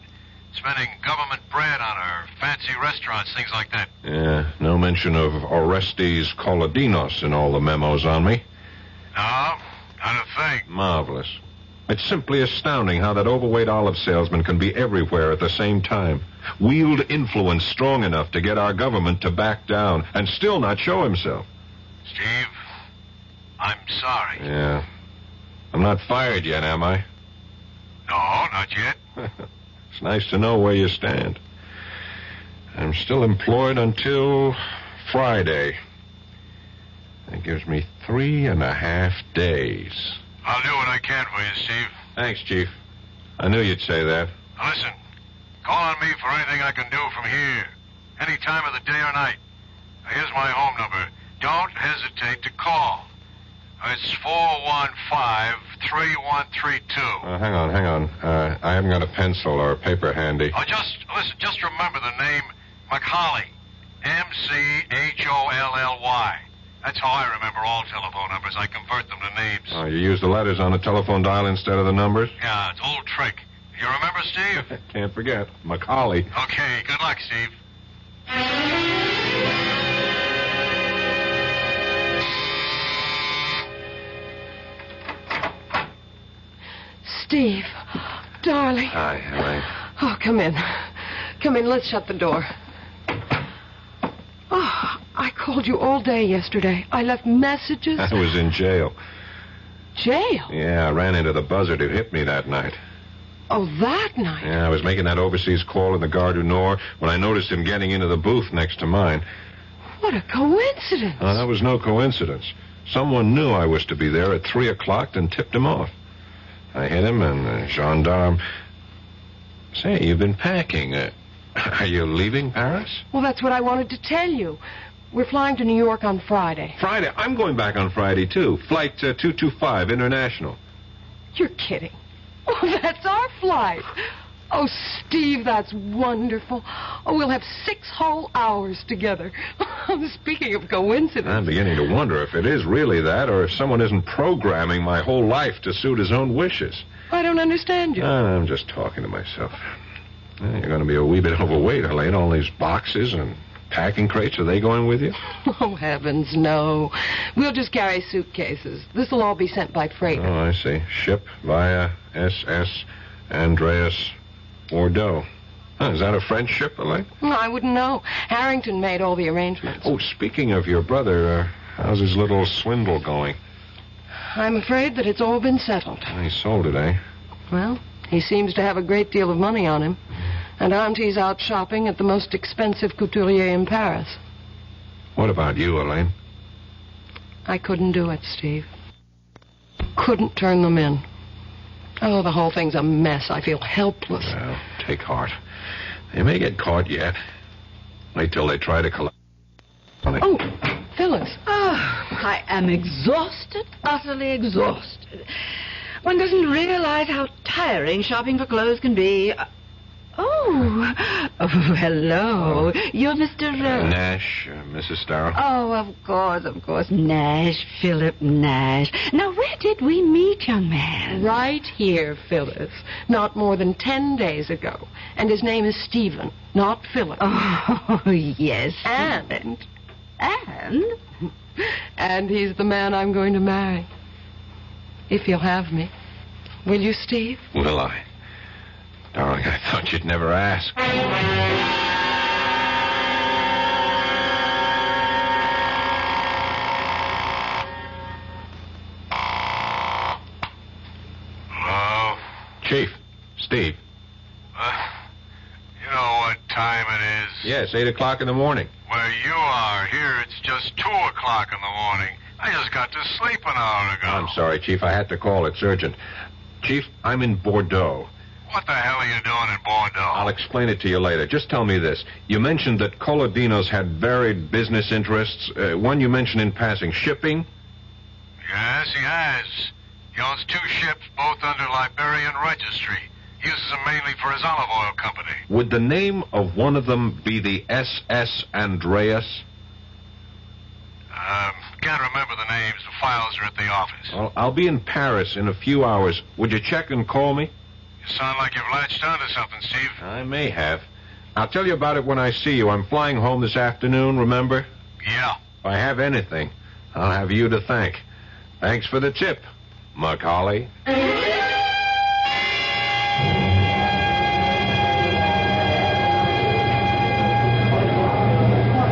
spending government bread on her fancy restaurants, things like that. Yeah, no mention of Orestes Colodinos in all the memos on me. No, not a thing. Marvelous. It's simply astounding how that overweight olive salesman can be everywhere at the same time. Wield influence strong enough to get our government to back down and still not show himself. Steve, I'm sorry. Yeah. I'm not fired yet, am I? No, not yet. It's nice to know where you stand. I'm still employed until Friday. That gives me 3.5 days. I'll do what I can for you, Steve. Thanks, Chief. I knew you'd say that. Now listen, call on me for anything I can do from here. Any time of the day or night. Now, here's my home number. Don't hesitate to call. It's 415-3132. Hang on. I haven't got a pencil or a paper handy. Oh, just remember the name McCauley. M-C-H-O-L-L-Y. That's how I remember all telephone numbers. I convert them to names. Oh, you use the letters on the telephone dial instead of the numbers? Yeah, it's an old trick. You remember, Steve? Can't forget. Macaulay. Okay, good luck, Steve. Steve, darling. Hi, Helene. Oh, come in. Come in, let's shut the door. Oh, I called you all day yesterday. I left messages. I was in jail. Jail? Yeah, I ran into the buzzard who hit me that night. Oh, that night? Yeah, I was making that overseas call in the Gare du Nord when I noticed him getting into the booth next to mine. What a coincidence. Oh, that was no coincidence. Someone knew I was to be there at 3 o'clock and tipped him off. I hit him, and the gendarme... Say, you've been packing. Are you leaving Paris? Well, that's what I wanted to tell you. We're flying to New York on Friday. Friday? I'm going back on Friday, too. Flight 225, international. You're kidding. Oh, that's our flight. Oh, Steve, that's wonderful. Oh, we'll have 6 whole hours together. Speaking of coincidence. I'm beginning to wonder if it is really that, or if someone isn't programming my whole life to suit his own wishes. I don't understand you. I'm just talking to myself. You're going to be a wee bit overweight, Helene. All these boxes and packing crates, are they going with you? Oh, heavens, no. We'll just carry suitcases. This'll all be sent by freighter. Oh, I see. Ship via SS Andreas Bordeaux. Is that a French ship, Helene? I wouldn't know. Harrington made all the arrangements. Oh, speaking of your brother, how's his little swindle going? I'm afraid that it's all been settled. He sold it, eh? Well, he seems to have a great deal of money on him. And Auntie's out shopping at the most expensive couturier in Paris. What about you, Helene? I couldn't do it, Steve. Couldn't turn them in. Oh, the whole thing's a mess. I feel helpless. Well, take heart. They may get caught yet. Wait till they try to collect money. Oh, Phyllis. Oh, I am exhausted, utterly exhausted. One doesn't realize how tiring shopping for clothes can be. Oh, hello. You're Mr. Nash, Mrs. Starr. Oh, of course. Nash, Philip Nash. Now, where did we meet, young man? Right here, Phyllis. Not more than 10 days ago. And his name is Stephen, not Philip. Oh, yes. And he's the man I'm going to marry. If you'll have me. Will you, Steve? Will I? Darling, I thought you'd never ask. Hello? Chief, Steve. You know what time it is? Yes, 8 o'clock in the morning. Where you are, here it's just 2 o'clock in the morning. I just got to sleep an hour ago. I'm sorry, Chief. I had to call. It's urgent. Chief, I'm in Bordeaux. What the hell are you doing in Bordeaux? I'll explain it to you later. Just tell me this. You mentioned that Colodinos had varied business interests. One you mentioned in passing, shipping? Yes, he has. He owns 2 ships, both under Liberian registry. He uses them mainly for his olive oil company. Would the name of one of them be the SS Andreas? Can't remember the names. The files are at the office. Well, I'll be in Paris in a few hours. Would you check and call me? You sound like you've latched onto something, Steve. I may have. I'll tell you about it when I see you. I'm flying home this afternoon, remember? Yeah. If I have anything, I'll have you to thank. Thanks for the tip, Macaulay.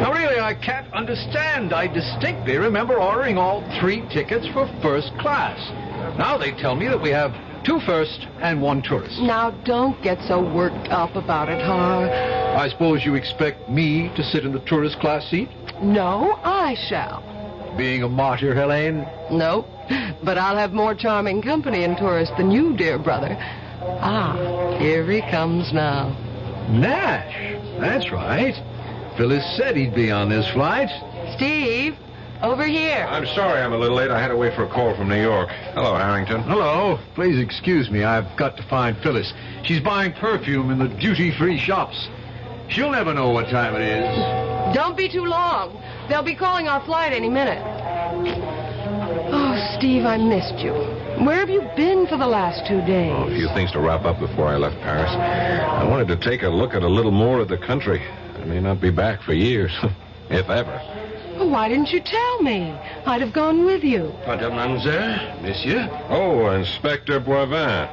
Now, really, I can't understand. I distinctly remember ordering all 3 tickets for first class. Now they tell me that we have 2 first and 1 tourist. Now, don't get so worked up about it, Har. I suppose you expect me to sit in the tourist class seat? No, I shall. Being a martyr, Helene? No, but I'll have more charming company in tourist than you, dear brother. Ah, here he comes now. Nash. That's right. Phyllis said he'd be on this flight. Steve, over here. I'm sorry I'm a little late. I had to wait for a call from New York. Hello, Harrington. Hello. Please excuse me. I've got to find Phyllis. She's buying perfume in the duty-free shops. She'll never know what time it is. Don't be too long. They'll be calling our flight any minute. Oh, Steve, I missed you. Where have you been for the last 2 days? Oh, a few things to wrap up before I left Paris. I wanted to take a look at a little more of the country. I may not be back for years, if ever. Well, why didn't you tell me? I'd have gone with you. Mademoiselle, monsieur? Oh, Inspector Boivin.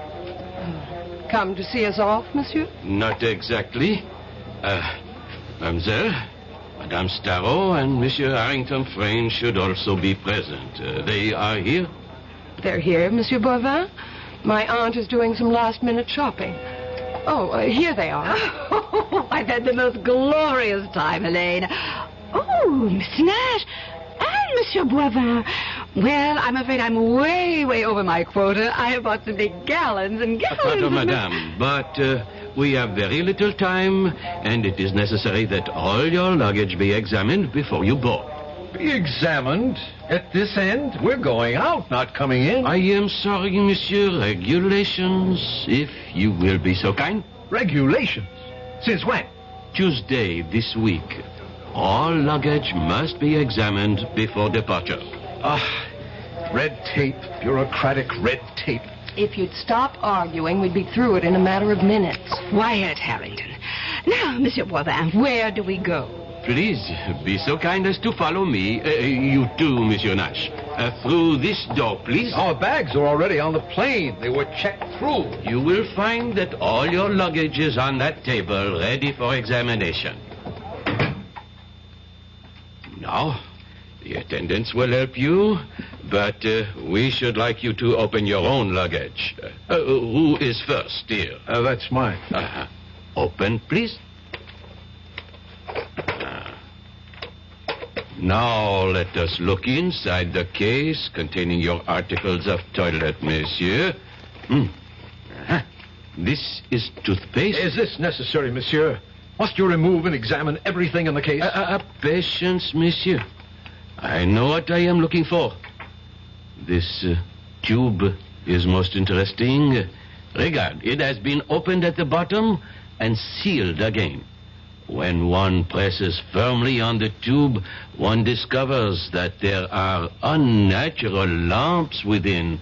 Come to see us off, monsieur? Not exactly. Mademoiselle, Madame Starrow and Monsieur Harrington Frayne should also be present. They are here? They're here, Monsieur Boivin. My aunt is doing some last-minute shopping. Oh, here they are. Oh, I've had the most glorious time, Helene. Oh, Mr. Nash and Monsieur Boivin. Well, I'm afraid I'm way over my quota. I have bought some big gallons and gallons. Pardon, madame, but we have very little time, and it is necessary that all your luggage be examined before you board. Be examined? At this end? We're going out, not coming in. I am sorry, monsieur. Regulations, if you will be so kind. Regulations? Since when? Tuesday this week. All luggage must be examined before departure. Red tape, bureaucratic red tape. If you'd stop arguing, we'd be through it in a matter of minutes. Quiet, Harrington. Now, Monsieur Boivin, where do we go? Please, be so kind as to follow me. You too, Monsieur Nash. Through this door, please. Our bags are already on the plane. They were checked through. You will find that all your luggage is on that table, ready for examination. Now, the attendants will help you, but we should like you to open your own luggage. Who is first, dear? That's mine. Open, please. Now let us look inside the case containing your articles of toilet, monsieur. This is toothpaste. Is this necessary, monsieur? Must you remove and examine everything in the case? Patience, monsieur. I know what I am looking for. This tube is most interesting. Regard, it has been opened at the bottom and sealed again. When one presses firmly on the tube, one discovers that there are unnatural lamps within.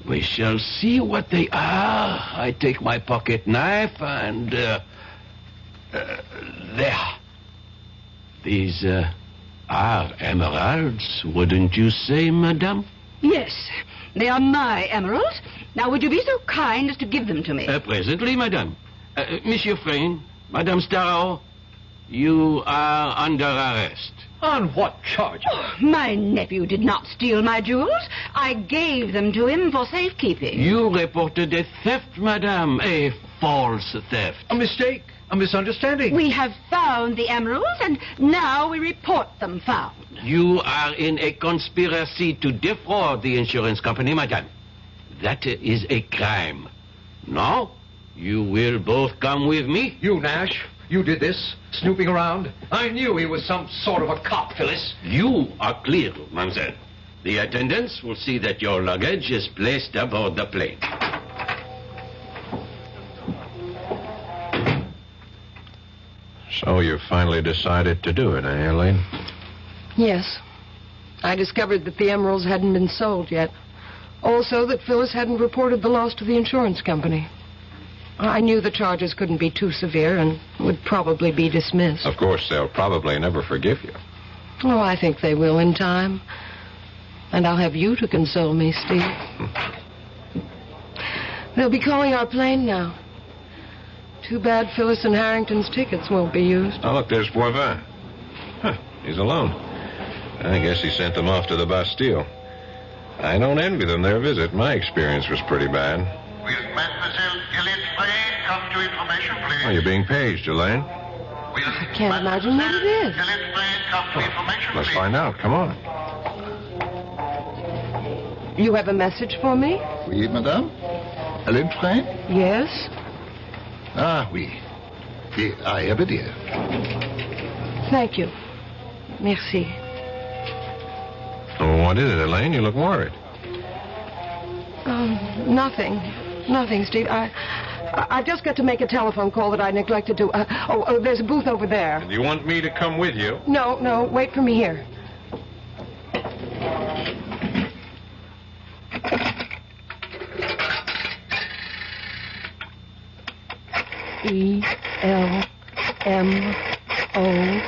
We shall see what they are. I take my pocket knife and... there. These are emeralds, wouldn't you say, madame? Yes, they are my emeralds. Now, would you be so kind as to give them to me? Presently, madame. Monsieur Frayne, Madame Starrow, you are under arrest. On what charge? Oh, my nephew did not steal my jewels. I gave them to him for safekeeping. You reported a theft, madame. A false theft. A mistake. A misunderstanding. We have found the emeralds, and now we report them found. You are in a conspiracy to defraud the insurance company, madame. That is a crime. Now, you will both come with me. You, Nash, you did this, snooping around. I knew he was some sort of a cop, Phyllis. You are clear, mademoiselle. The attendants will see that your luggage is placed aboard the plane. So you finally decided to do it, eh, Elaine? Yes. I discovered that the emeralds hadn't been sold yet. Also, that Phyllis hadn't reported the loss to the insurance company. I knew the charges couldn't be too severe and would probably be dismissed. Of course, they'll probably never forgive you. Oh, I think they will in time. And I'll have you to console me, Steve. They'll be calling our plane now. Too bad Phyllis and Harrington's tickets won't be used. Oh, look, there's Boivin. He's alone. I guess he sent them off to the Bastille. I don't envy them their visit. My experience was pretty bad. Will Mademoiselle Elaine Frayne come to information, please? Oh, you're being paged, Elaine. I can't imagine what it is. Elaine Frayne come to information, Let's please? find out. Come on. You have a message for me? Oui, madame. Elaine Frayne? Yes? Ah, oui. I have it here. Thank you. Merci. Oh, what is it, Elaine? You look worried. Nothing. Nothing, Steve. I just got to make a telephone call that I neglected to... there's a booth over there. Do you want me to come with you? No, wait for me here. ELMOREY.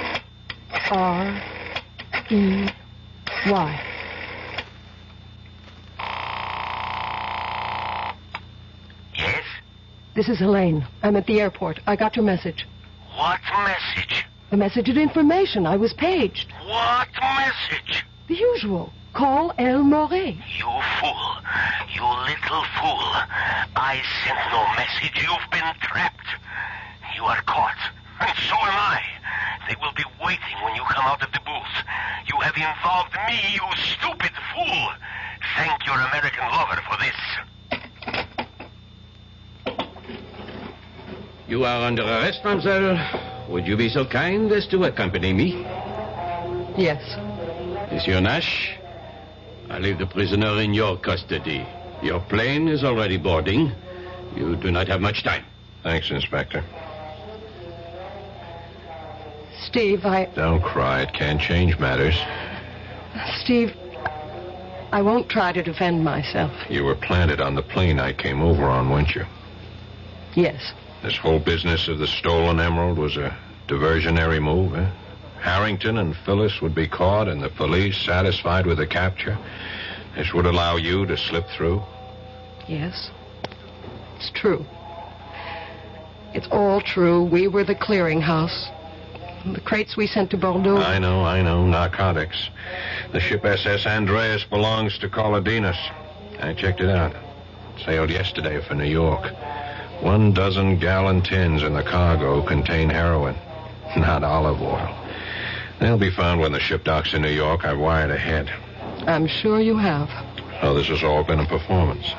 Yes? This is Elaine. I'm at the airport. I got your message. What message? The message of information. I was paged. What message? The usual. Call El Morey. You fool. You little fool. I sent no message. You've been trapped. You are caught. And so am I. They will be waiting when you come out of the booth. You have involved me, you stupid fool. Thank your American lover for this. You are under arrest, mademoiselle. Would you be so kind as to accompany me? Yes. Monsieur Nash, I leave the prisoner in your custody. Your plane is already boarding. You do not have much time. Thanks, Inspector. Steve, Don't cry. It can't change matters. Steve, I won't try to defend myself. You were planted on the plane I came over on, weren't you? Yes. This whole business of the stolen emerald was a diversionary move, eh? Harrington and Phyllis would be caught and the police satisfied with the capture. This would allow you to slip through. Yes. It's true. It's all true. We were the clearinghouse. The crates we sent to Bordeaux. I know. Narcotics. The ship SS Andreas belongs to Colodinas. I checked it out. Sailed yesterday for New York. 12 gallon tins in the cargo contain heroin, not olive oil. They'll be found when the ship docks in New York. I've wired ahead. I'm sure you have. So this has all been a performance.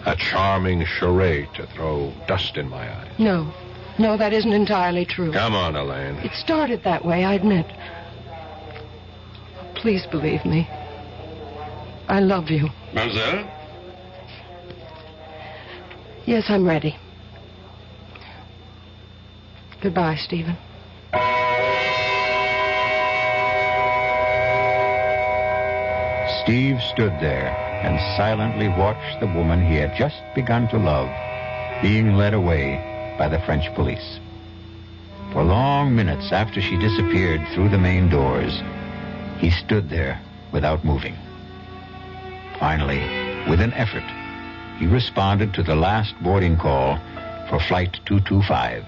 A charming charade to throw dust in my eyes. No, that isn't entirely true. Come on, Elaine. It started that way, I admit. Please believe me. I love you. Mademoiselle? Yes, I'm ready. Goodbye, Stephen. Steve stood there and silently watched the woman he had just begun to love being led away by the French police. For long minutes after she disappeared through the main doors, he stood there without moving. Finally, with an effort, he responded to the last boarding call for Flight 225.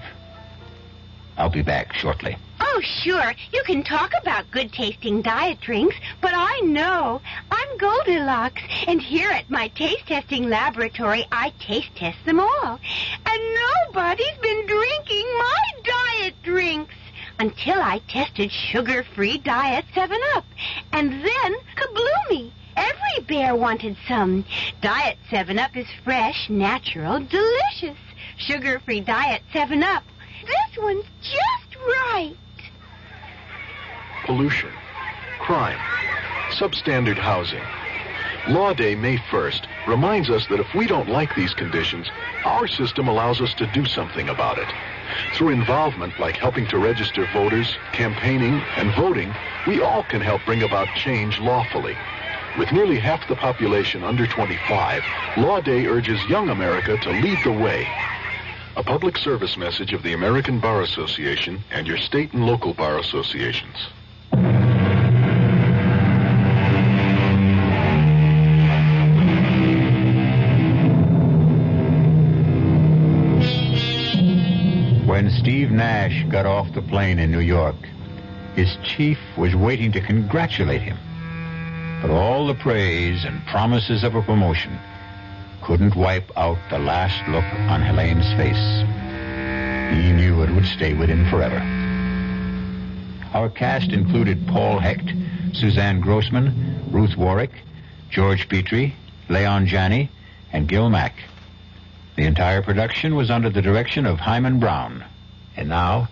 I'll be back shortly. Oh, sure. You can talk about good-tasting diet drinks, but I know. I'm Goldilocks, and here at my taste-testing laboratory, I taste-test them all. And nobody's been drinking my diet drinks until I tested sugar-free Diet 7-Up. And then, kabloomy! Every bear wanted some. Diet 7-Up is fresh, natural, delicious. Sugar-free Diet 7-Up. This one's just right. Pollution, crime, substandard housing. Law Day, May 1st, reminds us that if we don't like these conditions, our system allows us to do something about it. Through involvement like helping to register voters, campaigning, and voting, we all can help bring about change lawfully. With nearly half the population under 25, Law Day urges young America to lead the way. A public service message of the American Bar Association and your state and local bar associations. When Steve Nash got off the plane in New York, his chief was waiting to congratulate him. But all the praise and promises of a promotion couldn't wipe out the last look on Helene's face. He knew it would stay with him forever. Our cast included Paul Hecht, Suzanne Grossman, Ruth Warwick, George Petrie, Leon Janney, and Gil Mack. The entire production was under the direction of Himan Brown. And now,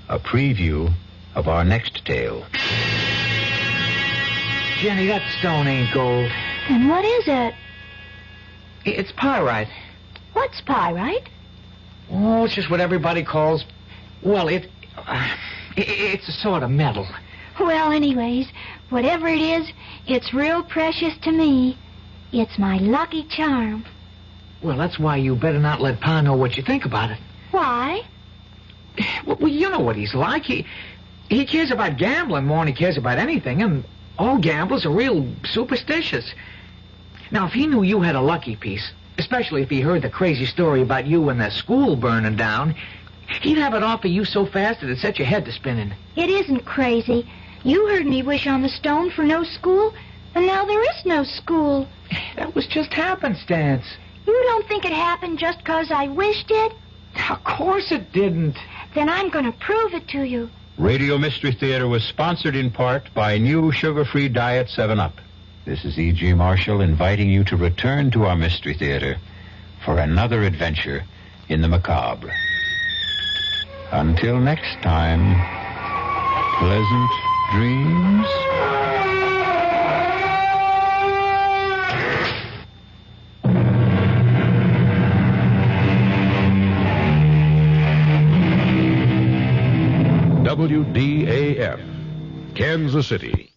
a preview of our next tale. Jenny, that stone ain't gold. And what is it? It's pyrite. What's pyrite? Oh, it's just what everybody calls... Well, it's a sort of metal. Well, anyways, whatever it is, it's real precious to me. It's my lucky charm. Well, that's why you better not let Pa know what you think about it. Why? Well, you know what he's like. He cares about gambling more than he cares about anything, and all gamblers are real superstitious. Now, if he knew you had a lucky piece, especially if he heard the crazy story about you and the school burning down, he'd have it offer you so fast that it'd set your head to spinning. It isn't crazy. You heard me wish on the stone for no school, and now there is no school. That was just happenstance. You don't think it happened just 'cause I wished it? Of course it didn't. Then I'm going to prove it to you. Radio Mystery Theater was sponsored in part by new sugar-free Diet 7-Up. This is E.G. Marshall inviting you to return to our Mystery Theater for another adventure in the macabre. Until next time, pleasant dreams. WDAF, Kansas City.